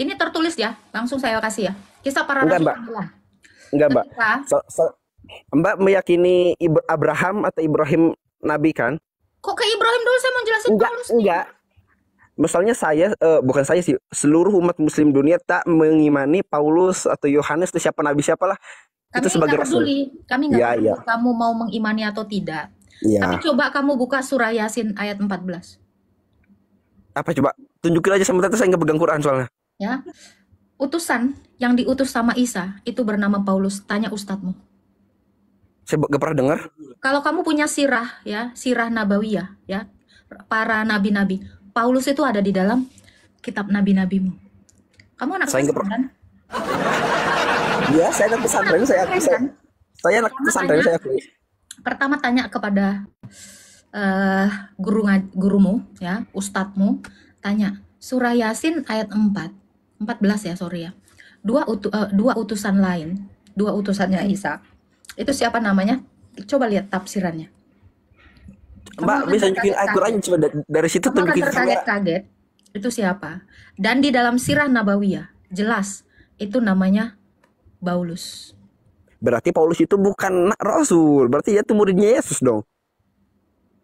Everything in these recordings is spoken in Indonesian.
Ini tertulis ya, langsung saya kasih ya. Kisah para Enggak, Rasul Mbak. 9. Enggak, Mbak. Ketika Mbak meyakini Abraham atau Ibrahim nabi kan? kok ke Ibrahim dulu, saya mau jelasin Enggak, Paulus nih. enggak. Misalnya saya, bukan saya sih, seluruh umat muslim dunia tak mengimani Paulus atau Yohanes itu siapa nabi siapalah itu Kami sebagai nggak rasul. peduli, kami nggak Iya, peduli iya. kamu mau mengimani atau tidak. Tapi Iya. coba kamu buka surah Yasin ayat 14. Apa coba? Tunjukin aja sama tante, saya nggak pegang Quran soalnya. Ya, utusan yang diutus sama Isa itu bernama Paulus. Tanya ustadzmu. Saya nggak pernah dengar. Kalau kamu punya sirah ya, sirah nabawiyah ya, para nabi-nabi, Paulus itu ada di dalam kitab nabi-nabimu. Kamu anak Saya nggak pesantren kan? Iya, saya anak pesantren, saya anak pesantren, saya akui. Pertama tanya kepada gurumu ya, ustadzmu, tanya surah Yasin ayat 14 ya, sorry ya. Dua utusan lain, dua utusannya Isa. Itu siapa namanya? Coba lihat tafsirannya. Mbak bisa tunjukin Al-Quran, coba dari situ Kamu akan tunjukin ke saya. terkaget-kaget. Itu siapa? Dan di dalam sirah nabawiyah jelas itu namanya Paulus. Berarti Paulus itu bukan rasul, berarti dia tuh muridnya Yesus dong.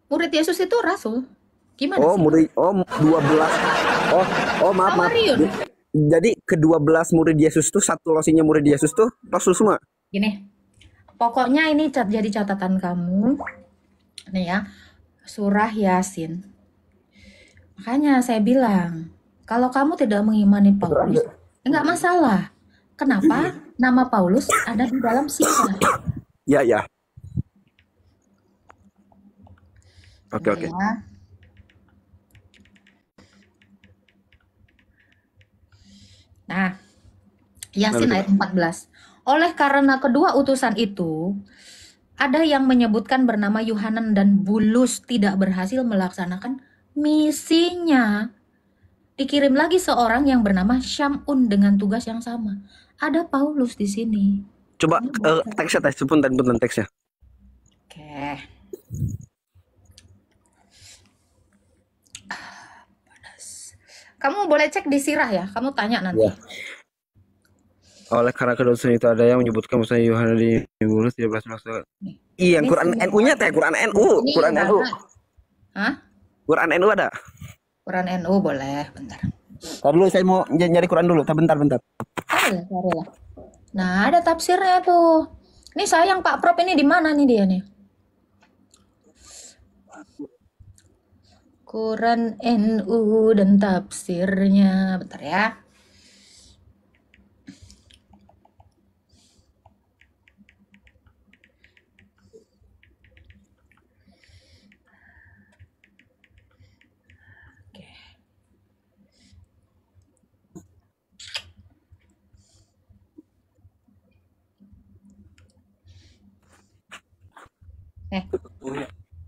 Murid Yesus itu rasul. Gimana Oh, sih? murid, oh 12. Maaf. Hawariun. Jadi ke-12 murid Yesus tuh, satu losinya murid Yesus tuh rasul semua. Gini, pokoknya ini jadi catatan kamu. Nih ya, surah Yasin. Makanya saya bilang, kalau kamu tidak mengimani Paulus, enggak masalah. Kenapa nama Paulus ada di dalam sirah? Ya, ya. Oke. Ya. Nah, Yasin ayat 14. Oleh karena kedua utusan itu, ada yang menyebutkan bernama Yohanan dan Bulus tidak berhasil melaksanakan misinya. Dikirim lagi seorang yang bernama Syamun dengan tugas yang sama. Ada Paulus di sini. Coba teksnya, sebentar teksnya. Oke. Kamu boleh cek di sirah ya, kamu tanya nanti. Ya. Oleh karena kedosan itu ada yang menyebutkan misalnya Yohanes di Bulus tidak berhasil melaksanakan. Iya, Quran NU-nya teh, Quran NU. Quran NU. Hah? Quran NU ada? Quran NU boleh, bentar. Ntar dulu saya mau nyari Quran dulu, bentar. Cari lah. Nah, ada tafsirnya tuh. Ini sayang Pak Prof, ini di mana nih dia nih? Quran NU dan tafsirnya. Bentar ya.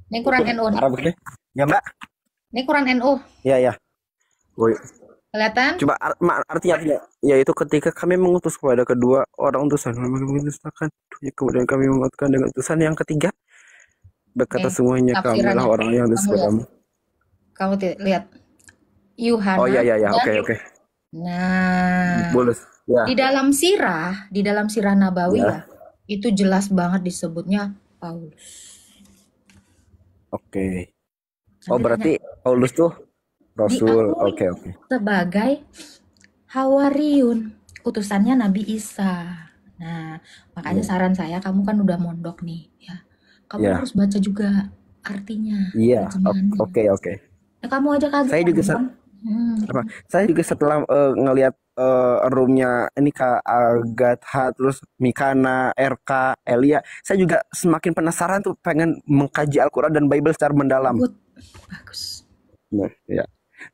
Ini Quran NU. Arab oke. Ya, Mbak. Ini Quran NU. Iya. Woi. Kelihatan? Coba artinya yaitu ketika kami mengutus kepada kedua orang utusan, kemudian kami mengutuskan dengan utusan yang ketiga, berkata semuanya kamilah orang yang disebut. Kamu lihat Yohanes. Oh iya, oke. Nah, Bulus. Ya. Di dalam sirah nabawiyah itu jelas banget disebutnya Paulus. Oke. Oh, berarti Paulus tuh rasul. Oke. Sebagai Hawariun, utusannya Nabi Isa. Nah, makanya saran saya, kamu kan udah mondok nih, ya. Kamu harus baca juga artinya. Iya. Oke. Nah, kamu aja kaget. Saya juga setelah ngelihat roomnya ini Kak Agatha, terus Mikana, RK, Elia, saya juga semakin penasaran tuh, pengen mengkaji Al-Quran dan Bible secara mendalam. Bagus. Nah, ya.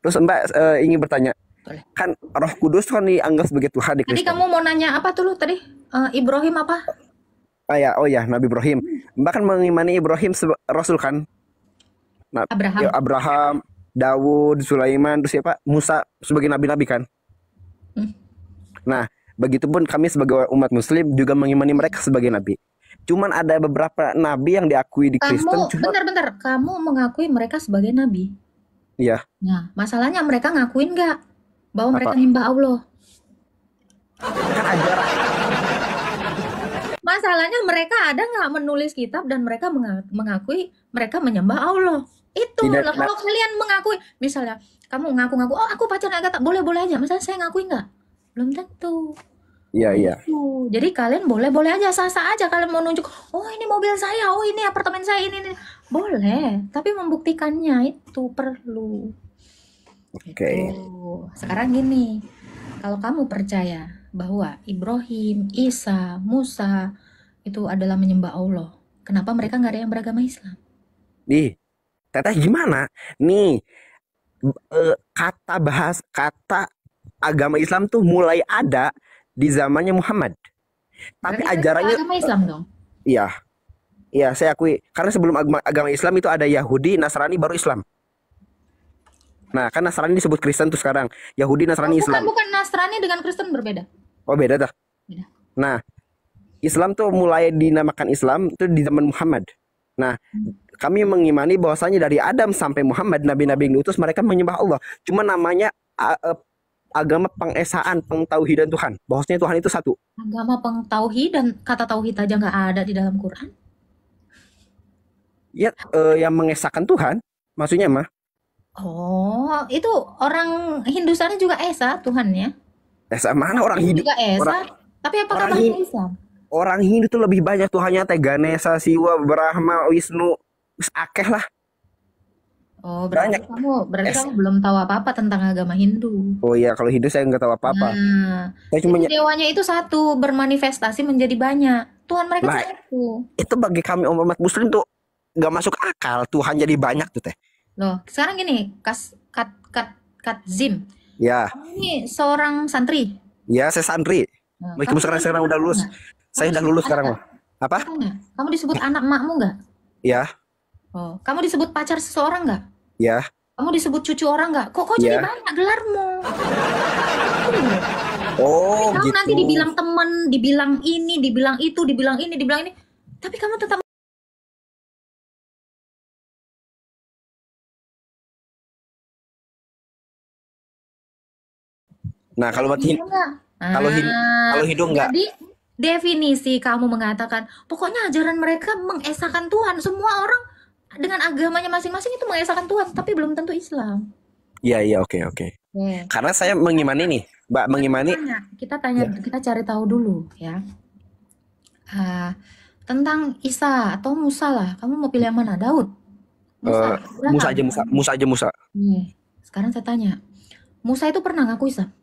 Terus Mbak ingin bertanya, boleh. Kan Roh Kudus kan dianggap sebagai Tuhan di Kristen. Jadi kamu mau nanya apa tuh tadi? Ibrahim apa? Oh ya, Nabi Ibrahim. Mbak kan mengimani Ibrahim Rasul kan? Nah, Abraham, Daud, Sulaiman, terus siapa? Musa sebagai nabi-nabi kan? Nah, begitupun kami sebagai umat muslim juga mengimani mereka sebagai nabi. Cuman ada beberapa nabi yang diakui di Kristen. Bentar. Kamu mengakui mereka sebagai nabi? Iya. Nah, masalahnya mereka ngakuin nggak bahwa mereka nyembah Allah? Kan ajaran. Masalahnya mereka ada nggak menulis kitab dan mereka mengakui mereka menyembah Allah. Itu Tidak, loh, kalau kalian mengakui, misalnya kamu ngaku-ngaku, oh aku pacaran Agatha, boleh-boleh aja. Misalnya saya ngakui nggak? Belum tentu. iya iya. Jadi kalian boleh-boleh aja, sah-sah aja kalian mau nunjuk, oh ini mobil saya, oh ini apartemen saya, ini. Boleh, tapi membuktikannya itu perlu. Oke. Gitu. Sekarang gini, kalau kamu percaya bahwa Ibrahim, Isa, Musa itu adalah menyembah Allah, kenapa mereka nggak ada yang beragama Islam? Nih, teteh gimana? Nih, kata agama Islam tuh mulai ada di zamannya Muhammad. Tapi Berarti ajarannya agama Islam dong? iya. Iya, saya akui. Karena sebelum agama Islam itu ada Yahudi, Nasrani, baru Islam. Nah, kan Nasrani disebut Kristen tuh sekarang. Yahudi, Nasrani, Islam. Bukan Nasrani dengan Kristen berbeda. Oh, beda dah. Beda. Nah, Islam tuh mulai dinamakan Islam itu di zaman Muhammad. Nah, kami mengimani bahwasanya dari Adam sampai Muhammad, nabi-nabi yang diutus, mereka menyembah Allah. Cuma namanya agama pengesaan, pengtauhidan Tuhan. Bahwasanya Tuhan itu satu. Agama pengtauhidan, kata tauhid aja nggak ada di dalam Quran. Ya, yang mengesahkan Tuhan, maksudnya mah. Oh, itu orang Hindu sana juga Esa Tuhannya. Esa mana orang Hindu? Juga Esa. Orang, tapi apakah orang bahasa Islam? Orang Hindu tuh lebih banyak Tuhannya teh Ganesha, Siwa, Brahma, Wisnu, akeh lah. Oh, berarti kamu belum tahu apa-apa tentang agama Hindu. Oh iya, kalau Hindu saya nggak tahu apa-apa. Nah, dewanya itu satu, bermanifestasi menjadi banyak. Tuhan mereka satu. Itu bagi kami umat Muslim tuh nggak masuk akal. Tuhan jadi banyak tuh teh. Loh, sekarang gini, Zim. Ya. Kamu ini seorang santri. Ya, saya santri. Meskipun sekarang udah lulus. Saya udah lulus sekarang. Apa? Kamu disebut anak makmu nggak? Ya. Oh, kamu disebut pacar seseorang nggak? Ya. Kamu disebut cucu orang nggak? Kok jadi banyak gelarmu? Oh, kamu gitu. Nanti dibilang temen, dibilang ini, dibilang itu, dibilang ini, dibilang ini. Tapi kamu tetap. Nah, kalau Hindu enggak. Jadi definisi kamu mengatakan, pokoknya ajaran mereka mengesahkan Tuhan. Semua orang dengan agamanya masing-masing itu mengesahkan Tuhan, tapi belum tentu Islam. Iya, oke. Karena saya mengimani nih, Mbak, mengimani. Kita cari tahu dulu ya. Tentang Isa atau Musa lah. Kamu mau pilih yang mana? Daud? Musa aja. Sekarang saya tanya, Musa itu pernah ngaku Islam?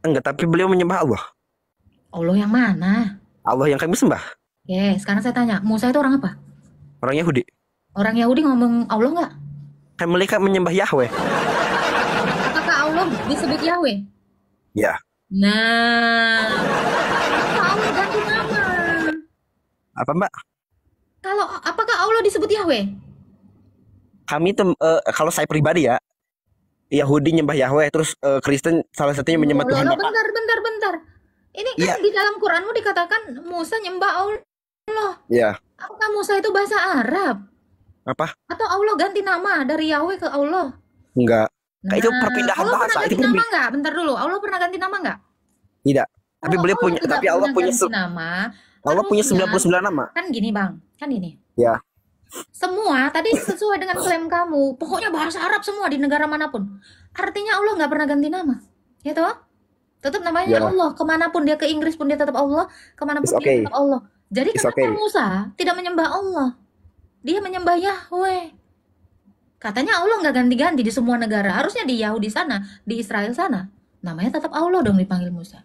Enggak, tapi beliau menyembah Allah. Allah yang mana? Allah yang kami sembah. Oke, sekarang saya tanya, Musa itu orang apa? Orang Yahudi. Orang Yahudi ngomong Allah nggak? Kan mereka menyembah Yahweh. Apakah Allah disebut Yahweh? Ya. Nah, Allah ganti nama. Apa, Mbak? Apakah Allah disebut Yahweh? Kami tuh, kalau saya pribadi ya, Yahudi nyembah Yahweh, terus Kristen salah satunya menyembah Tuhan Bapa. Bentar. Ini kan di dalam Quranmu dikatakan Musa nyembah Allah. Iya. Apakah Musa itu bahasa Arab? Apa? Atau Allah ganti nama dari Yahweh ke Allah? Enggak. Itu perpindahan Allah bahasa. Pernah ganti nama enggak? Bentar dulu. Allah pernah ganti nama enggak? Tidak. Tapi beliau punya, tapi Allah punya nama. Allah punya 99 nama. Kan gini, Bang. Kan gini. Ya. Semua tadi sesuai dengan klaim kamu. Pokoknya bahasa Arab semua di negara manapun. Artinya Allah nggak pernah ganti nama. Ya toh? Tetap namanya Allah. Kemanapun dia, ke Inggris pun dia tetap Allah. Kemanapun dia tetap Allah. Jadi kenapa Musa tidak menyembah Allah? Dia menyembah Yahweh. Katanya Allah nggak ganti-ganti di semua negara. Harusnya di Yahudi sana, di Israel sana, namanya tetap Allah dong dipanggil Musa.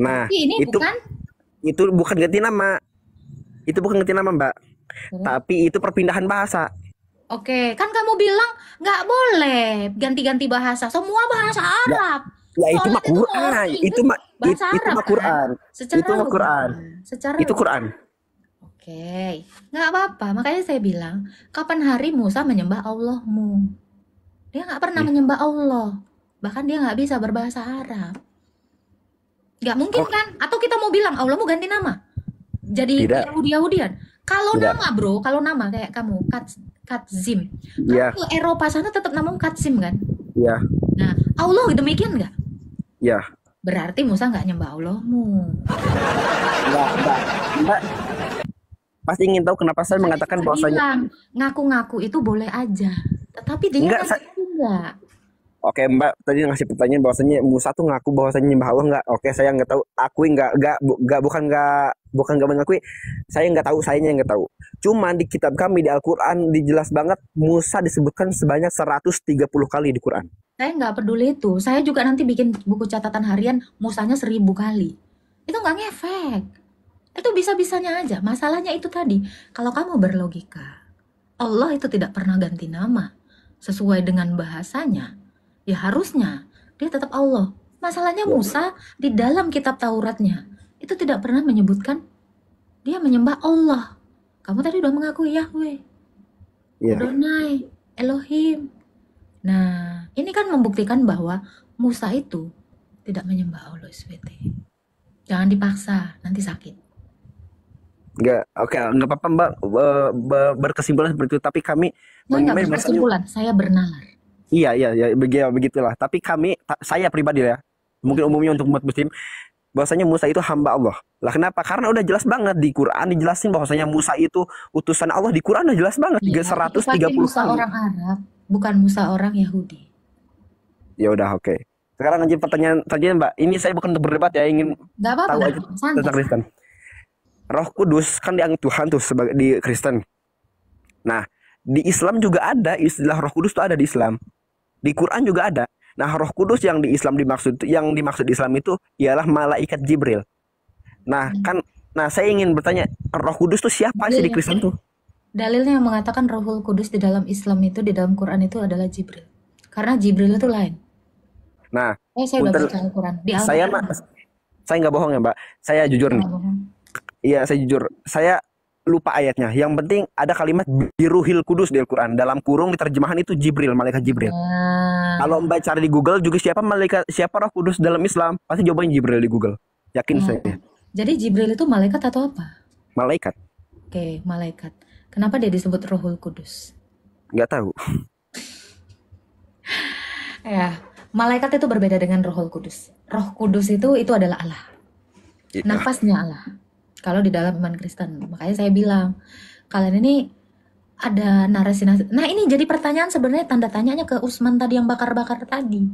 Nah, itu bukan ganti nama. Itu bukan ganti nama, Mbak. Tapi itu perpindahan bahasa. Oke, kan kamu bilang nggak boleh ganti-ganti bahasa. Semua bahasa Arab. Ya itu mah Quran. Itu mah Quran. Itu mah Quran. Itu Quran. Oke, nggak apa-apa. Makanya saya bilang, kapan hari Musa menyembah Allahmu? Dia nggak pernah menyembah Allah. Bahkan dia nggak bisa berbahasa Arab. Nggak mungkin kan? Atau kita mau bilang Allahmu ganti nama? Jadi Yahudi-Yahudian. Kalau nama bro, kalau nama kayak kamu, Katzim. Kamu ke Eropa sana tetap namamu Katzim kan? Iya. Nah, Allah demikian nggak? Iya. Berarti Musa nggak nyembah Allahmu. Mbak pasti ingin tahu kenapa saya Makanya mengatakan saya bahwasanya bilang, ngaku-ngaku itu boleh aja. Tetapi dia enggak. ngaku enggak. Oke Mbak tadi ngasih pertanyaan bahwasanya Musa tuh ngaku bahwasanya nyembah Allah nggak? Oke saya nggak tahu, akui nggak bukan nggak mengakui, saya nggak tahu, sayanya nggak tahu. Cuman di kitab kami di Al-Quran dijelas banget Musa disebutkan sebanyak 130 kali di Quran. Saya nggak peduli itu. Saya juga nanti bikin buku catatan harian Musanya 1000 kali. Itu nggak ngefek. Itu bisa-bisanya aja. Masalahnya itu tadi. Kalau kamu berlogika, Allah itu tidak pernah ganti nama. Sesuai dengan bahasanya, ya harusnya dia tetap Allah. Masalahnya Musa di dalam kitab Tauratnya itu tidak pernah menyebutkan dia menyembah Allah. Kamu tadi udah mengakui Yahweh, Adonai, Elohim. Nah, ini kan membuktikan bahwa Musa itu tidak menyembah Allah SWT. Jangan dipaksa, nanti sakit. Enggak, oke, enggak apa-apa Mbak berkesimpulan seperti itu. Tapi kami Enggak berkesimpulan, saya bernalar. Iya, begitulah. Tapi saya pribadi ya, mungkin umumnya untuk umat muslim, bahwasanya Musa itu hamba Allah. Lah kenapa? Karena udah jelas banget di Quran dijelasin bahwasanya Musa itu utusan Allah. Di Quran udah jelas banget, Ya, 130 Musa kali. orang Arab, bukan Musa orang Yahudi. Ya udah, oke. Sekarang lanjut pertanyaan Mbak. Ini saya bukan untuk berdebat ya, ingin tahu aja tentang Kristen. Roh Kudus kan dianggap Tuhan tuh sebagai di Kristen. Nah, di Islam juga ada istilah Roh Kudus tuh, ada di Islam. Di Quran juga ada. Nah, Roh Kudus yang di Islam yang dimaksud Islam itu ialah malaikat Jibril. Nah, saya ingin bertanya, Roh Kudus tuh siapa sih di Kristen tuh? Dalilnya yang mengatakan Rohul Kudus di dalam Islam itu, di dalam Quran itu adalah Jibril. Karena Jibril itu lain. Nah, saya udah baca Al-Quran. Saya nggak bohong ya Mbak. Saya jujur nih. Iya, saya jujur. Saya lupa ayatnya. Yang penting ada kalimat biruhil kudus di Al-Quran. Dalam kurung di terjemahan itu Jibril, malaikat Jibril. Kalau Mbak cari di Google juga siapa Roh Kudus dalam Islam, pasti jawabannya Jibril di Google. Yakin saya. Jadi Jibril itu malaikat atau apa? Malaikat. Oke, malaikat. Kenapa dia disebut Rohul Kudus? Nggak tahu. Ya, malaikat itu berbeda dengan Rohul Kudus. Roh Kudus itu adalah Allah. Nafasnya Allah. Kalau di dalam iman Kristen. Makanya saya bilang, kalian ini ada narasi. Nah, ini jadi pertanyaan sebenarnya, tanda tanyanya ke Usman tadi yang bakar-bakar tadi.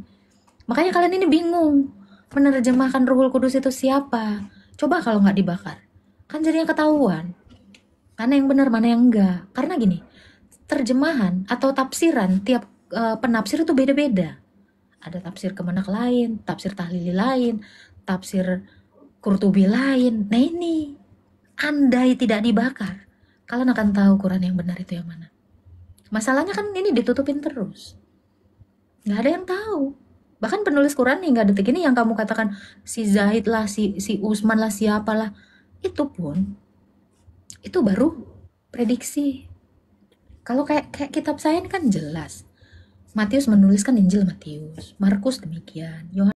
Makanya kalian ini bingung menerjemahkan Ruhul Kudus itu siapa. Coba kalau nggak dibakar, kan jadinya ketahuan mana yang benar, mana yang enggak. Karena gini, terjemahan atau tafsiran tiap penafsir itu beda-beda. Ada tafsir Kemenak lain, tafsir Tahlili lain, tafsir Qurtubi lain. Nah ini, andai tidak dibakar, kalian akan tahu Quran yang benar itu yang mana. Masalahnya kan ini ditutupin terus, nggak ada yang tahu. Bahkan penulis Quran hingga detik ini yang kamu katakan si Zahid lah, si Usman lah, siapalah, itu pun itu baru prediksi. Kalau kayak kitab saya ini kan jelas. Matius menuliskan Injil Matius, Markus demikian, Yohanes